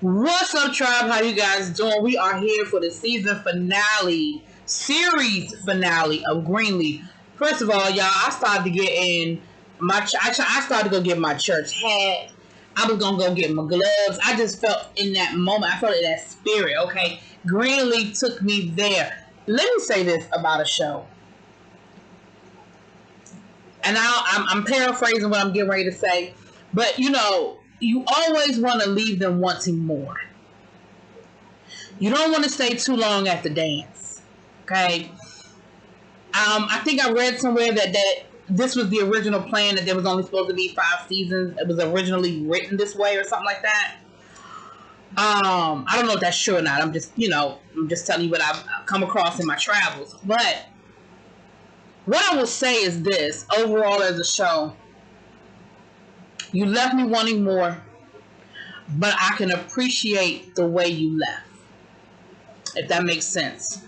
What's up, tribe? How you guys doing? We are here for the season finale, series finale of Greenleaf. First of all, y'all, I started to get in my. I started to go get my church hat. I was gonna go get my gloves. I just felt in that moment. I felt in that spirit. Okay, Greenleaf took me there. Let me say this about a show, and I'm paraphrasing what I'm getting ready to say, but you always want to leave them wanting more. You don't want to stay too long at the dance. Okay. I think I read somewhere that this was the original plan, that there was only supposed to be 5 seasons. It was originally written this way or something like that. I don't know if that's true or not. I'm just telling you what I've come across in my travels. But what I will say is this: overall, as a show, you left me wanting more, but I can appreciate the way you left, if that makes sense.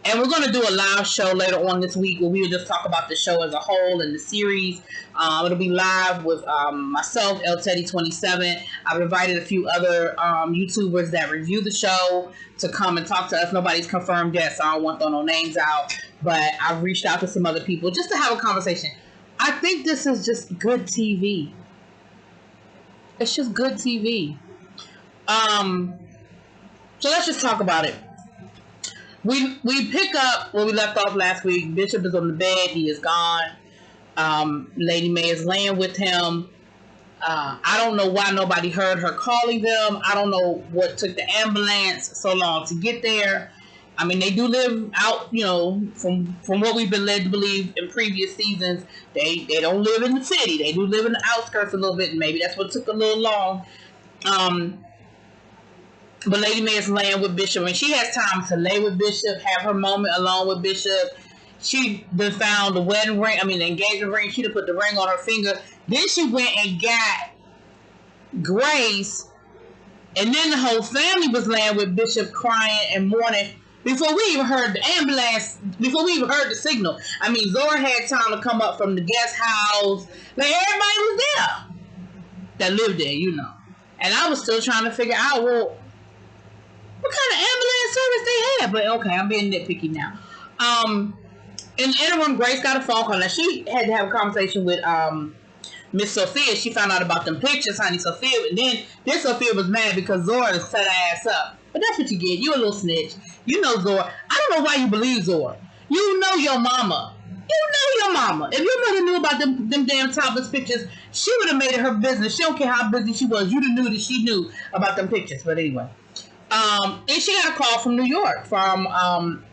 And we're going to do a live show later on this week where we will just talk about the show as a whole and the series. It'll be live with myself, El Teddy 27. I've invited a few other YouTubers that review the show to come and talk to us. Nobody's confirmed yet, so I don't want to throw no names out. But I've reached out to some other people just to have a conversation. I think this is just good TV. It's just good TV. So let's just talk about it. We pick up where we left off last week. Bishop is on the bed. He is gone. Lady May is laying with him. I don't know why nobody heard her calling them. I don't know what took the ambulance so long to get there. I mean, they do live out, from what we've been led to believe in previous seasons. They don't live in the city. They do live in the outskirts a little bit, and maybe that's what took a little long. But Lady May is laying with Bishop, and she has time to lay with Bishop, have her moment alone with Bishop. She then found the wedding ring, the engagement ring. She done put the ring on her finger. Then she went and got Grace, and then the whole family was laying with Bishop, crying and mourning before we even heard the ambulance, before we even heard the signal. Zora had time to come up from the guest house. Like, everybody was there that lived there, And I was still trying to figure out, well, what kind of ambulance service they had. But okay, I'm being nitpicky now. In the interim, Grace got a phone call. Now, she had to have a conversation with Miss Sophia. She found out about them pictures, honey, Sophia. And then Sophia was mad because Zora set her ass up. But that's what you get. You a little snitch. You know Zora. I don't know why you believe Zora. You know your mama. If your mother knew about them damn topless pictures, she would have made it her business. She don't care how busy she was. You'd have knew that she knew about them pictures. But anyway. And she got a call from New York from,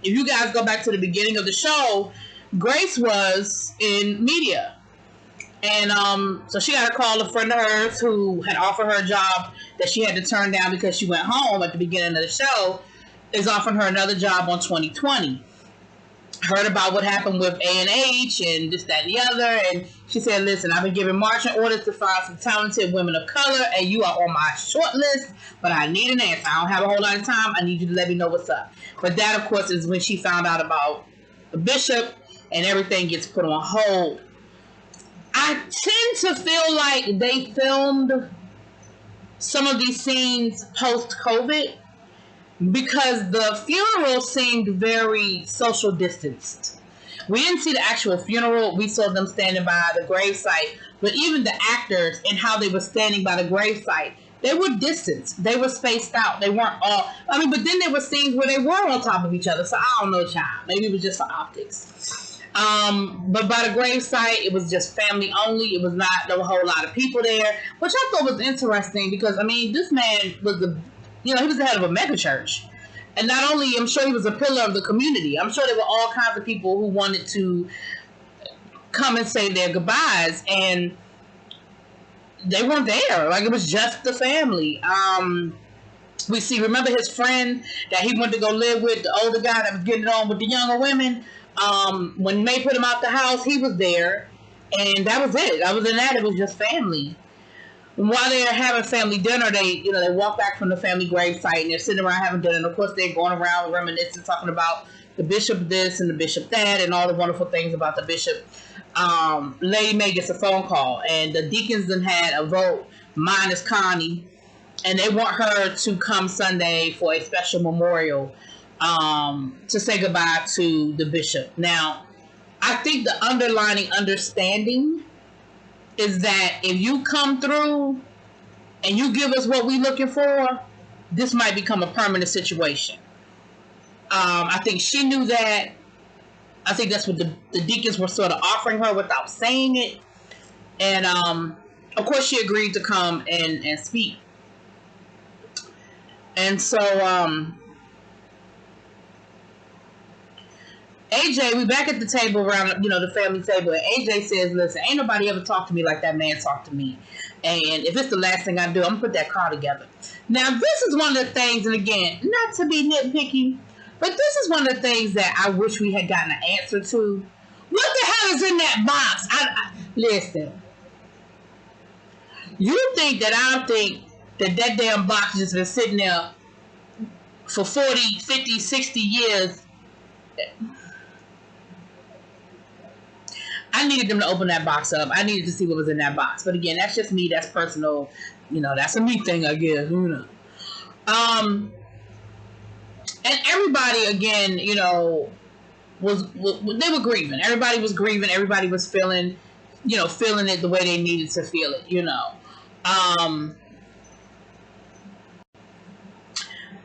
if you guys go back to the beginning of the show, Grace was in media. And so she got a call, a friend of hers who had offered her a job that she had to turn down because she went home at the beginning of the show, is offering her another job on 2020. Heard about what happened with A&H and this, that, and the other. And she said, listen, I've been giving marching orders to find some talented women of color, and you are on my short list, but I need an answer. I don't have a whole lot of time. I need you to let me know what's up. But that, of course, is when she found out about the Bishop, and everything gets put on hold. I tend to feel like they filmed some of these scenes post-COVID, because the funeral seemed very social distanced. We didn't see the actual funeral. We saw them standing by the gravesite. But even the actors and how they were standing by the gravesite, they were distanced. They were spaced out. They weren't all... but then there were scenes where they were on top of each other. So I don't know, child. Maybe it was just for optics. But by the gravesite, it was just family only. It was not a whole lot of people there, which I thought was interesting because, this man was he was the head of a mega church. And not only, I'm sure he was a pillar of the community. I'm sure there were all kinds of people who wanted to come and say their goodbyes. And they weren't there. Like, it was just the family. Remember his friend that he went to go live with, the older guy that was getting on with the younger women? When May put him out the house, he was there. And that was it. Other than that, it was just family. While they're having family dinner, they walk back from the family gravesite and they're sitting around having dinner. And of course, they're going around reminiscing, talking about the bishop this and the bishop that and all the wonderful things about the bishop. Lady May gets a phone call, and the deacons then had a vote minus Connie, and they want her to come Sunday for a special memorial to say goodbye to the bishop. Now, I think the underlining understanding is that if you come through and you give us what we're looking for, this might become a permanent situation. I think she knew that. I think that's what the deacons were sort of offering her without saying it. And, of course, she agreed to come and speak. And so, AJ, we back at the table around, the family table, and AJ says, listen, ain't nobody ever talked to me like that man talked to me. And if it's the last thing I do, I'm going to put that car together. Now, this is one of the things, and again, not to be nitpicky, but this is one of the things that I wish we had gotten an answer to. What the hell is in that box? Listen, you think that I think that damn box has been sitting there for 40, 50, 60 years? I needed them to open that box up. I needed to see what was in that box. But again, that's just me. That's personal. That's a me thing, I guess. And everybody, again, was they were grieving. Everybody was grieving. Everybody was feeling it the way they needed to feel it,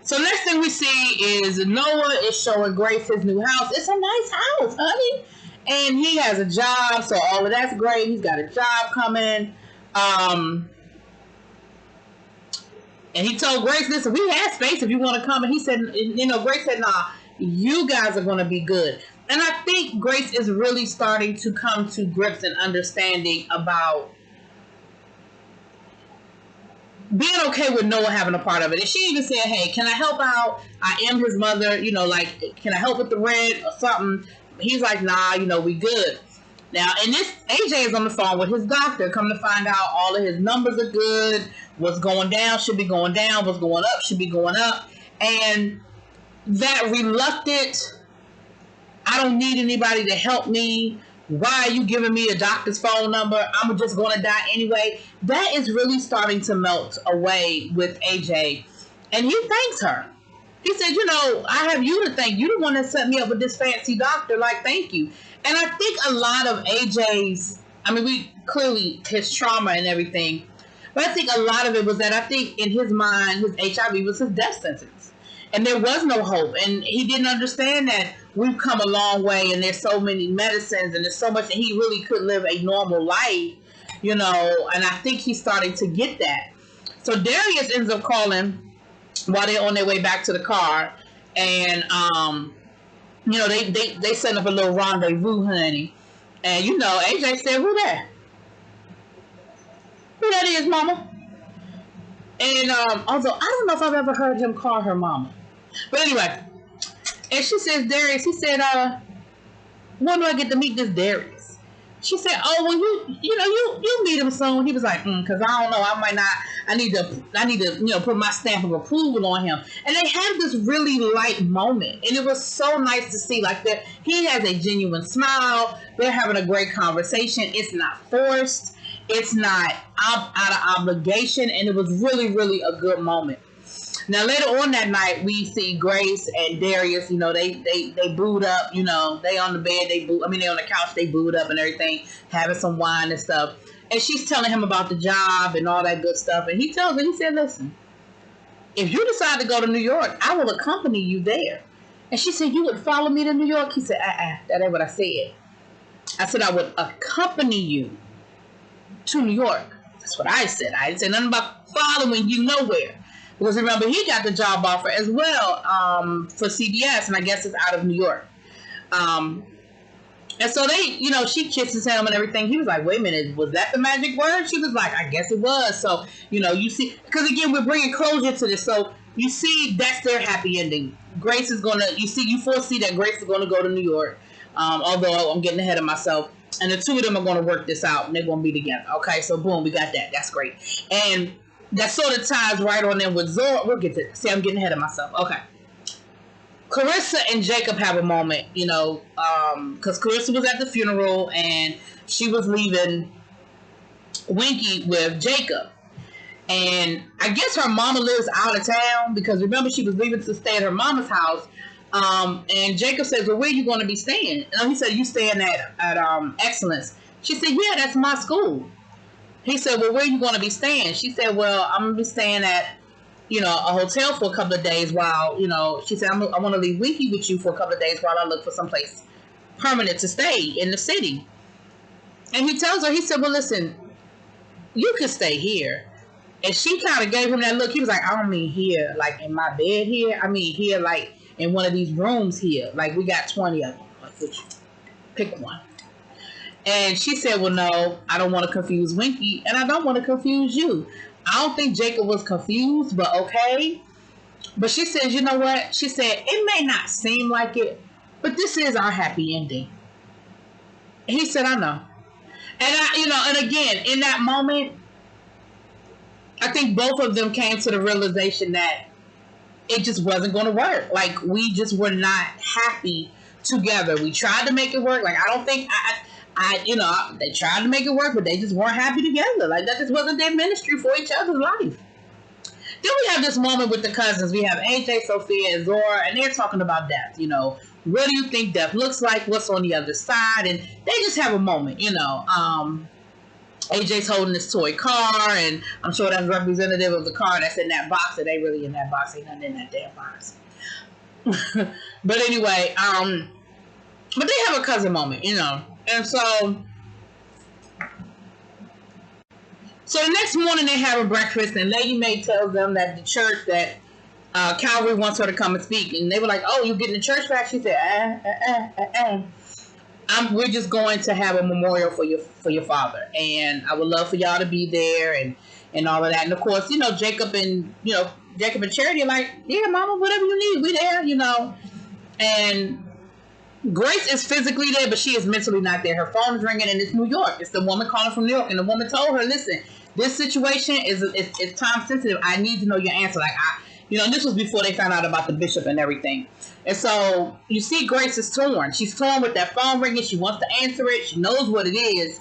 So next thing we see is Noah is showing Grace his new house. It's a nice house, honey. And he has a job, so all of that's great. He's got a job coming. And he told Grace, listen, we have space if you want to come. And he said, Grace said, nah, you guys are going to be good. And I think Grace is really starting to come to grips and understanding about being okay with Noah having a part of it. And she even said, hey, can I help out? I am his mother, can I help with the rent or something? He's like, nah, we good. Now, and this, AJ is on the phone with his doctor, come to find out all of his numbers are good. What's going down should be going down. What's going up should be going up. And that reluctant, I don't need anybody to help me. Why are you giving me a doctor's phone number? I'm just going to die anyway. That is really starting to melt away with AJ. And he thanks her. He said, I have you to thank. You the one that set me up with this fancy doctor. Like, thank you. And I think a lot of AJ's, we clearly, his trauma and everything, but I think a lot of it was that I think in his mind, his HIV was his death sentence. And there was no hope. And he didn't understand that we've come a long way and there's so many medicines and there's so much, and he really could live a normal life, and I think he's starting to get that. So Darius ends up calling while they're on their way back to the car, and they set up a little rendezvous, honey. And AJ said, who that? Who that is, mama? And although I don't know if I've ever heard him call her mama. But anyway, and she says, Darius, he said, when do I get to meet this Darius? She said, oh, well, you meet him soon. He was like, because I don't know, I might not, I need to, put my stamp of approval on him. And they had this really light moment. And it was so nice to see, like, that he has a genuine smile. They're having a great conversation. It's not forced. It's not out of obligation. And it was really, really a good moment. Now, later on that night, we see Grace and Darius, they booed up, they on the bed, they on the couch, they booed up and everything, having some wine and stuff. And she's telling him about the job and all that good stuff. And he said, listen, if you decide to go to New York, I will accompany you there. And she said, you would follow me to New York? He said, that ain't what I said. I said, I would accompany you to New York. That's what I said. I didn't say nothing about following you nowhere. Because remember, he got the job offer as well for CBS, and I guess it's out of New York. And so they, she kisses him and everything. He was like, wait a minute, was that the magic word? She was like, I guess it was. So, you see, because again, we're bringing closure to this. So you see, that's their happy ending. Grace is going to, you foresee that Grace is going to go to New York, although I'm getting ahead of myself. And the two of them are going to work this out, and they're going to be together. Okay, so boom, we got that. That's great. And that sort of ties right on in with Zora. We'll get to it. See, I'm getting ahead of myself. Okay. Clarissa and Jacob have a moment, because Clarissa was at the funeral and she was leaving Winky with Jacob. And I guess her mama lives out of town because remember she was leaving to stay at her mama's house. And Jacob says, well, where are you going to be staying? And he said, you staying at Excellence. She said, yeah, that's my school. He said, well, where are you going to be staying? She said, well, I'm going to be staying at, a hotel for a couple of days while, she said, I want to leave Winky with you for a couple of days while I look for someplace permanent to stay in the city. And he tells her, he said, well, listen, you can stay here. And she kind of gave him that look. He was like, I don't mean here, like in my bed here. I mean here, like in one of these rooms here. Like we got 20 of them. Like, pick one. And she said, well, no, I don't want to confuse Winky. And I don't want to confuse you. I don't think Jacob was confused, but okay. But she says, you know what? She said, it may not seem like it, but this is our happy ending. And he said, I know. And and again, in that moment, I think both of them came to the realization that it just wasn't going to work. Like, we just were not happy together. We tried to make it work. Like, I don't think they tried to make it work, but they just weren't happy together. Like, that just wasn't their ministry for each other's life. Then we have this moment with the cousins. We have AJ, Sophia, and Zora, and they're talking about death. What do you think death looks like? What's on the other side? And they just have a moment, AJ's holding this toy car, and I'm sure that's representative of the car that's in that box. It ain't really in that box. Ain't nothing in that damn box. But anyway, but they have a cousin moment, And so the next morning they have a breakfast, and Lady Mae tells them that the church that Calvary wants her to come and speak. And they were like, oh, you getting the church back? She said, we're just going to have a memorial for your father, and I would love for y'all to be there and all of that. And of course, Jacob and Charity are like, yeah, Mama, whatever you need, we there, And Grace is physically there, but she is mentally not there. Her phone is ringing, and it's New York. It's the woman calling from New York, and the woman told her, listen, this situation is time sensitive. I need to know your answer. Like, and this was before they found out about the bishop and everything. And so you see Grace is torn. She's torn with that phone ringing. She wants to answer it. She knows what it is.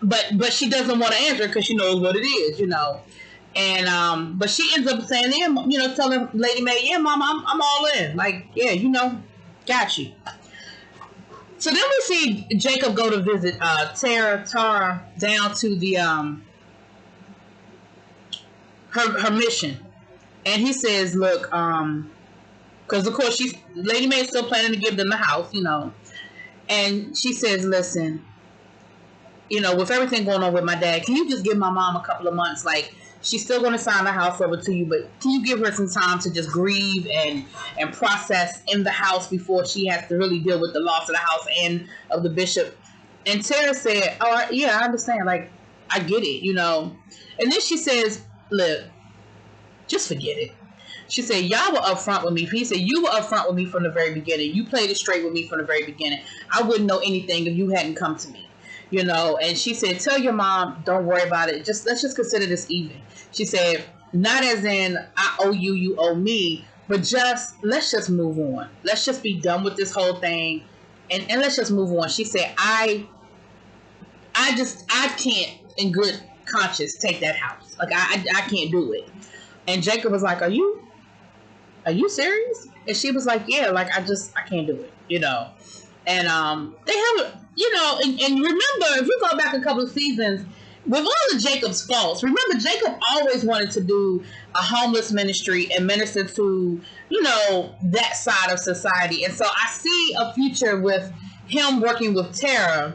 But she doesn't want to answer it because she knows what it is, And but she ends up saying, yeah, telling Lady Mae, yeah, Mama, I'm all in. Like, yeah, got you. So then we see Jacob go to visit Tara down to the her mission. And he says, look, because of course Lady Mae is still planning to give them the house, And she says, listen, with everything going on with my dad, can you just give my mom a couple of months? Like, she's still going to sign the house over to you, but can you give her some time to just grieve and process in the house before she has to really deal with the loss of the house and of the bishop? And Tara said, oh, yeah, I understand. Like, I get it, And then she says, look, just forget it. She said, y'all were upfront with me. He said, you were upfront with me from the very beginning. You played it straight with me from the very beginning. I wouldn't know anything if you hadn't come to me. And she said, tell your mom, don't worry about it. Let's just consider this even. She said, not as in I owe you, you owe me, but let's just move on. Let's just be done with this whole thing, and let's just move on. She said, I can't in good conscience take that house. Like, I can't do it. And Jacob was like, are you serious? And she was like, yeah, like, I can't do it, And they have, and remember, if you go back a couple of seasons, with all of Jacob's faults, remember Jacob always wanted to do a homeless ministry and minister to, that side of society. And so I see a future with him working with Tara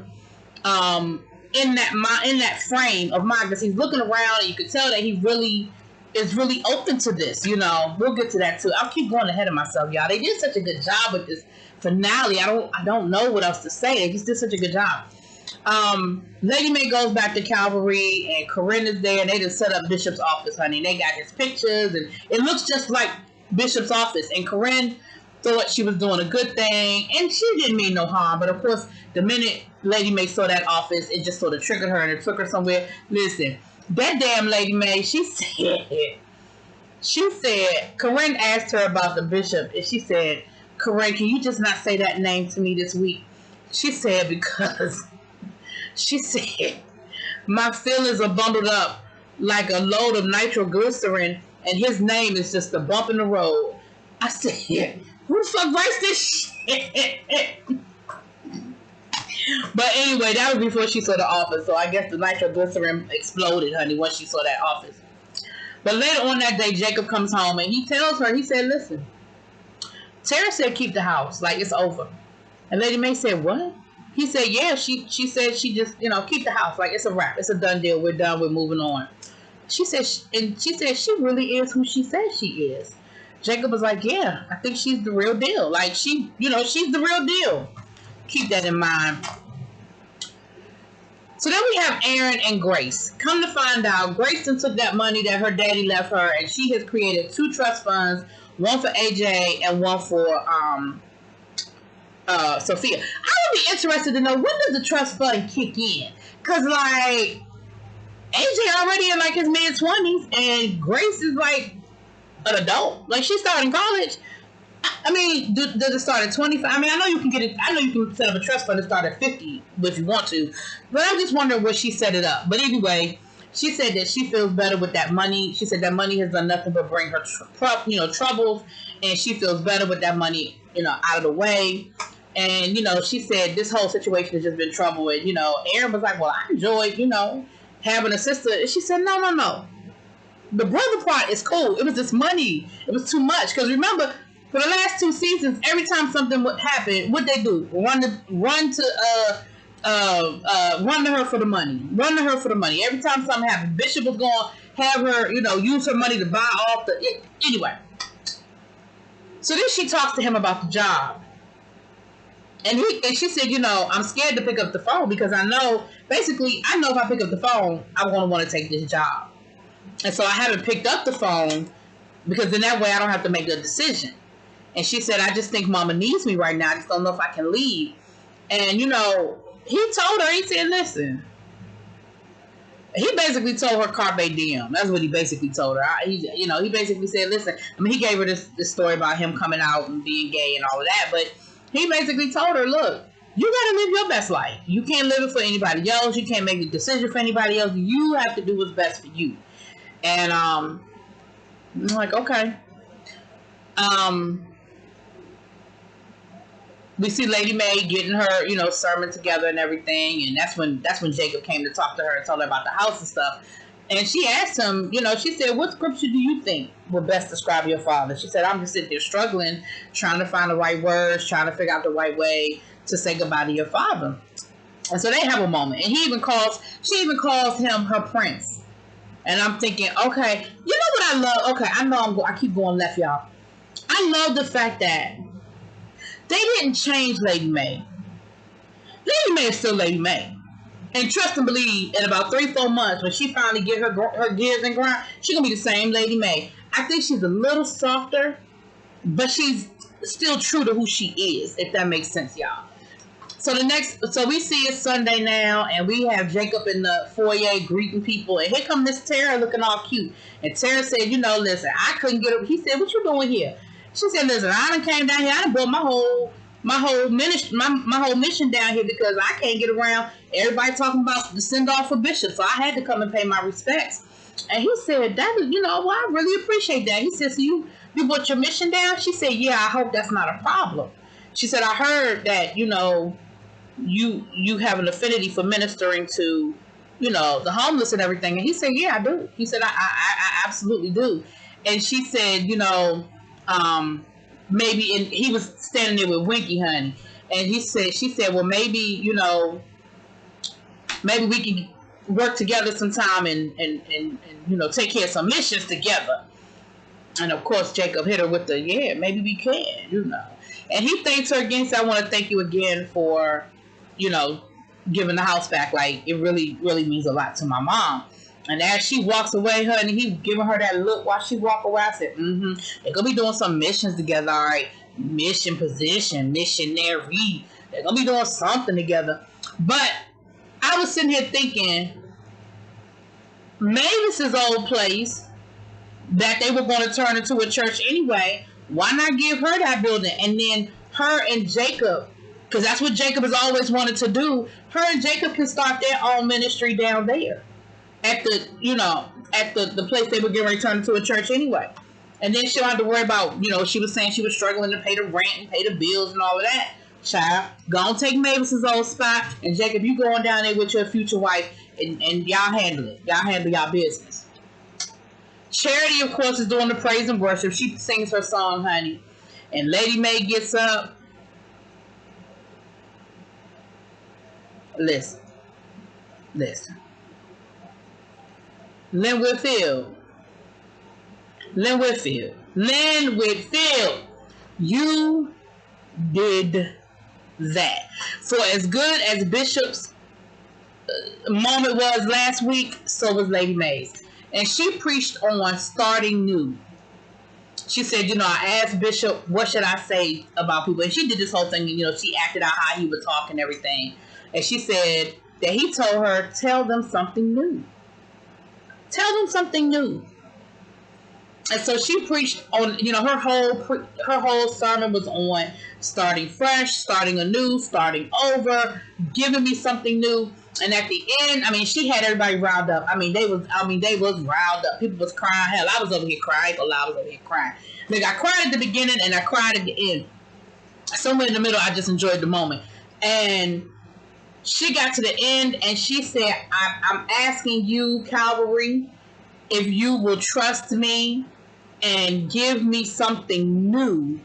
in that frame of mind, because he's looking around and you can tell that he really is really open to this. We'll get to that too. I'll keep going ahead of myself, y'all. They did such a good job with this finale. I don't know what else to say. They just did such a good job. Lady Mae goes back to Calvary, and Corinne is there, and they just set up Bishop's office, honey. They got his pictures, and it looks just like Bishop's office. And Corinne thought she was doing a good thing, and she didn't mean no harm. But of course, the minute Lady Mae saw that office, it just sort of triggered her, and it took her somewhere. Listen, that damn Lady Mae, she said, Corinne asked her about the bishop, and she said, Corinne, can you just not say that name to me this week? She said, because she said, My feelings are bundled up like a load of nitroglycerin, and his name is just a bump in the road. I said, who the fuck writes this shit? But anyway, that was before she saw The Office, so I guess the nitroglycerin exploded, honey, once she saw that Office. But later on that day, Jacob comes home, and he tells her, he said, listen, Tara said keep the house, like it's over. And Lady Mae said, what? He said, yeah, she said she just, keep the house, like it's a wrap, it's a done deal, we're done, we're moving on. She said, she really is who she says she is. Jacob was like, yeah, I think she's the real deal. Like, she's the real deal. Keep that in mind. So then we have Aaron and Grace. Come to find out, Grayson took that money that her daddy left her, and she has created 2 trust funds, one for AJ and one for Sophia. I would be interested to know, when does the trust fund kick in? Because, like, AJ already in, like, his mid-20s, and Grace is, like, an adult. Like, she's starting college. I mean, does it start at 25? I mean, I know you can set up a trust fund to start at 50 if you want to. But I'm just wondering where she set it up. But anyway, she said that she feels better with that money. She said that money has done nothing but bring her troubles. And she feels better with that money, out of the way. And, she said this whole situation has just been trouble. And, Aaron was like, well, I enjoyed, having a sister. And she said, no. The brother part is cool. It was this money. It was too much. Because remember, for the last 2 seasons, every time something would happen, what they do? Run to her for the money. Run to her for the money. Every time something happened, Bishop was going to have her, use her money to buy off anyway. So then she talks to him about the job. And she said, I'm scared to pick up the phone because I know if I pick up the phone, I'm going to want to take this job. And so I haven't picked up the phone because in that way I don't have to make a decision. And she said, I just think Mama needs me right now. I just don't know if I can leave. And, he told her, he said, listen. He basically told her carpe diem. That's what he basically told her. He basically said, listen. I mean, he gave her this story about him coming out and being gay and all of that. But he basically told her, look, you got to live your best life. You can't live it for anybody else. You can't make a decision for anybody else. You have to do what's best for you. And I'm like, okay. We see Lady Mae getting her, sermon together and everything, and that's when Jacob came to talk to her and tell her about the house and stuff. And she asked him, she said, what scripture do you think would best describe your father? She said, I'm just sitting there struggling, trying to find the right words, trying to figure out the right way to say goodbye to your father. And so they have a moment, and she even calls him her prince. And I'm thinking, okay, you know what I love? Okay, I know I keep going left, y'all. I love the fact that they didn't change Lady Mae. Lady Mae is still Lady Mae. And trust and believe, in about 3-4 months, when she finally get her gears and grind, she's going to be the same Lady Mae. I think she's a little softer, but she's still true to who she is, if that makes sense, y'all. So we see it's Sunday now, and we have Jacob in the foyer greeting people, and here come Miss Tara looking all cute. And Tara said, listen, I couldn't get her. He said, what you doing here? She said, listen, I done came down here. I done brought my whole mission down here because I can't get around everybody talking about the send off for Bishop. So I had to come and pay my respects. And he said, well, I really appreciate that. He said, so you brought your mission down? She said, yeah, I hope that's not a problem. She said, I heard that, you have an affinity for ministering to, the homeless and everything. And he said, yeah, I do. He said, I absolutely do. And she said, maybe, and he was standing there with Winky, honey, and she said, well, maybe we can work together sometime and take care of some missions together. And of course, Jacob hit her with the, yeah, maybe we can, And he thanks her again. So I want to thank you again for, giving the house back. Like, it really, really means a lot to my mom. And as she walks away, honey, he giving her that look while she walk away. I said, they're going to be doing some missions together, all right? Mission position, missionary. They're going to be doing something together. But I was sitting here thinking, Mavis's old place that they were going to turn into a church anyway, why not give her that building? And then her and Jacob Because that's what Jacob has always wanted to do. Her and Jacob can start their own ministry down there. At the, at the place they were getting ready to turn into a church anyway. And then she don't have to worry about, she was saying she was struggling to pay the rent and pay the bills and all of that. Child, go on take Mavis's old spot. And Jacob, you going down there with your future wife and y'all handle it. Y'all handle y'all business. Charity, of course, is doing the praise and worship. She sings her song, honey. And Lady Mae gets up. Listen. Lynn Whitfield, you did that. For as good as Bishop's moment was last week, so was Lady Mae's. And she preached on starting new. She said, I asked Bishop, what should I say about people? And she did this whole thing, and, she acted out how he would talk and everything. And she said that he told her, tell them something new. Tell them something new. And so she preached on, her whole sermon was on starting fresh, starting anew, starting over, giving me something new. And at the end, she had everybody riled up. They was riled up. People was crying. Hell, I was over here crying. I was over here crying. Like, I cried at the beginning and I cried at the end. Somewhere in the middle, I just enjoyed the moment. And she got to the end and she said, I'm asking you, Calvary, if you will trust me and give me something new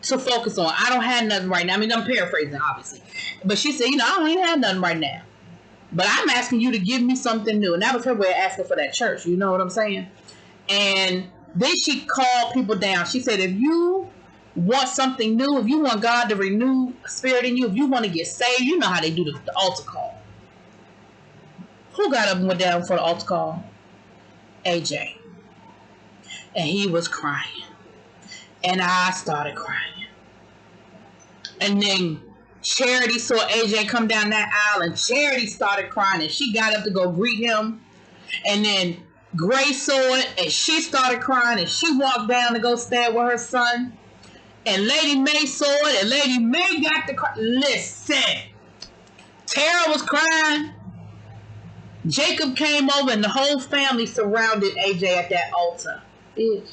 to focus on. I don't have nothing right now. I'm paraphrasing, obviously. But she said, I don't even have nothing right now. But I'm asking you to give me something new. And that was her way of asking for that church. You know what I'm saying? And then she called people down. She said, if you want something new, if you want God to renew spirit in you, if you want to get saved, you know how they do the altar call. Who got up and went down for the altar call? AJ. And he was crying. And I started crying. And then Charity saw AJ come down that aisle and Charity started crying and she got up to go greet him. And then Grace saw it and she started crying and she walked down to go stand with her son. And Lady Mae saw it and Lady Mae got to cry. Listen. Tara was crying. Jacob came over and the whole family surrounded AJ at that altar. Bitch.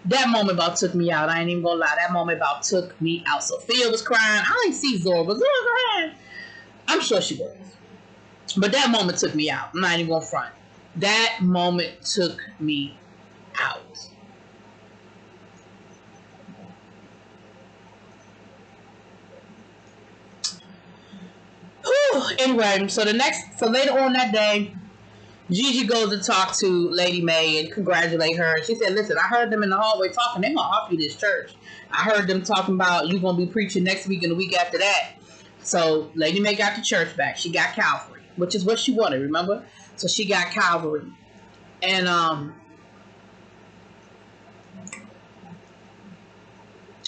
That moment about took me out. I ain't even gonna lie. That moment about took me out. Sophia was crying. I didn't see Zora, but Zora crying. I'm sure she was. But that moment took me out. I'm not even gonna front. That moment took me out. Whew. Anyway, so later on that day, Gigi goes to talk to Lady Mae and congratulate her. She said, listen, I heard them in the hallway talking. They're going to offer you this church. I heard them talking about you going to be preaching next week and the week after that. So Lady Mae got the church back. She got Calvary, which is what she wanted, remember? So she got Calvary. And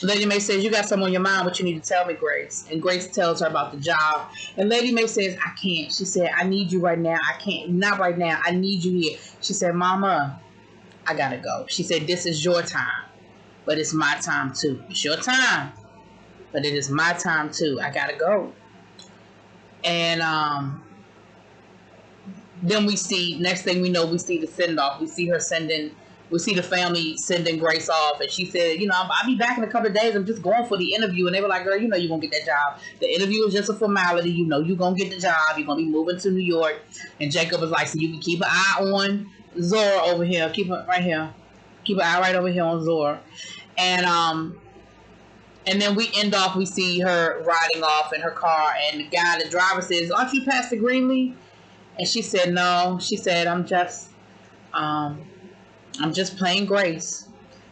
Lady Mae says, you got something on your mind, what you need to tell me, Grace. And Grace tells her about the job. And Lady Mae says, I can't. She said, I need you right now. I can't. Not right now. I need you here. She said, Mama, I got to go. She said, this is your time. But it's my time too. It's your time. But it is my time too. I got to go. And then we see, next thing we know, we see the send-off. We see the family sending Grace off. And she said, I'll be back in a couple of days. I'm just going for the interview. And they were like, girl, you're going to get that job. The interview is just a formality. You're going to get the job. You're going to be moving to New York. And Jacob was like, so you can keep an eye on Zora over here. Keep it right here. Keep an eye right over here on Zora. And then we end off, we see her riding off in her car. And the driver says, aren't you Pastor Greenleaf? And she said, no. She said, I'm just playing Grace.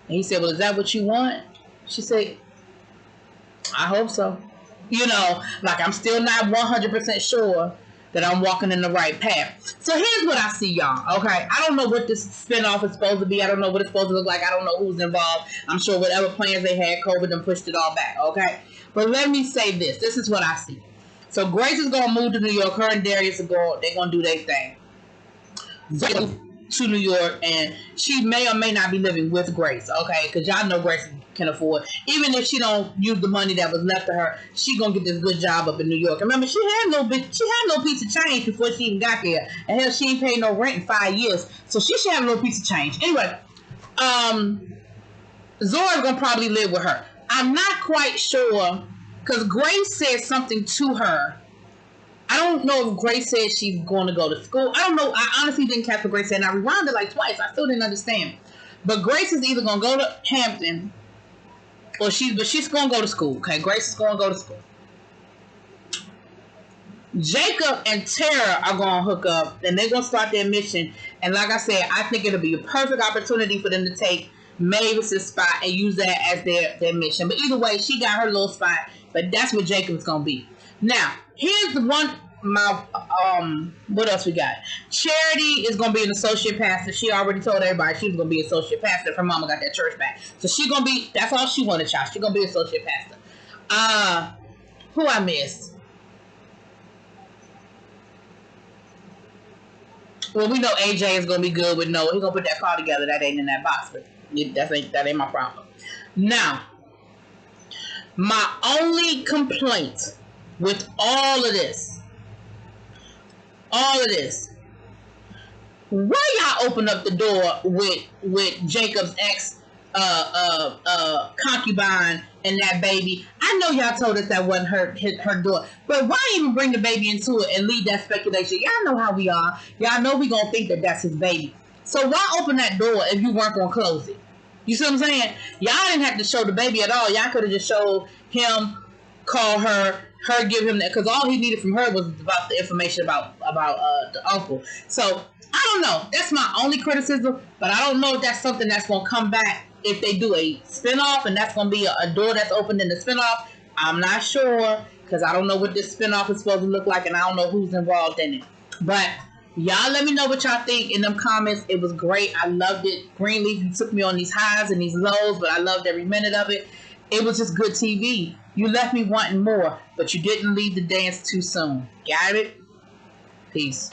And he said, well, is that what you want? She said, I hope so. I'm still not 100% sure that I'm walking in the right path. So here's what I see, y'all. Okay, I don't know what this spinoff is supposed to be. I don't know what it's supposed to look like. I don't know who's involved. I'm sure whatever plans they had, COVID done pushed it all back. Okay, but let me say this. This is what I see. So Grace is going to move to New York. Her and Darius are going. They're going to do their thing. to New York, and she may or may not be living with Grace, okay? Because y'all know Grace can afford. Even if she don't use the money that was left to her, she gonna get this good job up in New York. Remember, she had no piece of change before she even got there, and hell, she ain't paid no rent in 5 years, so she should have a little piece of change. Anyway, Zora's gonna probably live with her. I'm not quite sure, because Grace said something to her. I don't know if Grace said she's going to go to school. I don't know. I honestly didn't catch what Grace said, and I rewound it like twice. I still didn't understand. But Grace is either going to go to Hampton, or she's going to go to school. Okay, Grace is going to go to school. Jacob and Tara are going to hook up, and they're going to start their mission. And like I said, I think it'll be a perfect opportunity for them to take Mavis's spot and use that as their mission. But either way, she got her little spot, but that's what Jacob's going to be. Now, here's the one, what else we got? Charity is going to be an associate pastor. She already told everybody she was going to be an associate pastor if her mama got that church back. So she going to be, that's all she wanted, child. She going to be an associate pastor. Who I missed? Well, we know AJ is going to be good with Noah. He's going to put that car together. That ain't in that box, but that ain't my problem. Now, my only complaint with all of this, why y'all open up the door with Jacob's ex concubine and that baby? I know y'all told us that wasn't her door, but why even bring the baby into it and leave that speculation? Y'all know how we are. Y'all know we gonna think that that's his baby. So why open that door if you weren't gonna close it? You see what I'm saying? Y'all didn't have to show the baby at all. Y'all could have just showed him, call her give him that, because all he needed from her was about the information about the uncle. So I don't know. That's my only criticism, but I don't know if that's something that's gonna come back if they do a spinoff, and that's gonna be a door that's opened in the spinoff. I'm not sure, because I don't know what this spinoff is supposed to look like, and I don't know who's involved in it. But y'all let me know what y'all think in them comments. It was great. I loved it. Greenleaf took me on these highs and these lows, but I loved every minute of it. It was just good TV. You left me wanting more, but you didn't leave the dance too soon. Got it? Peace.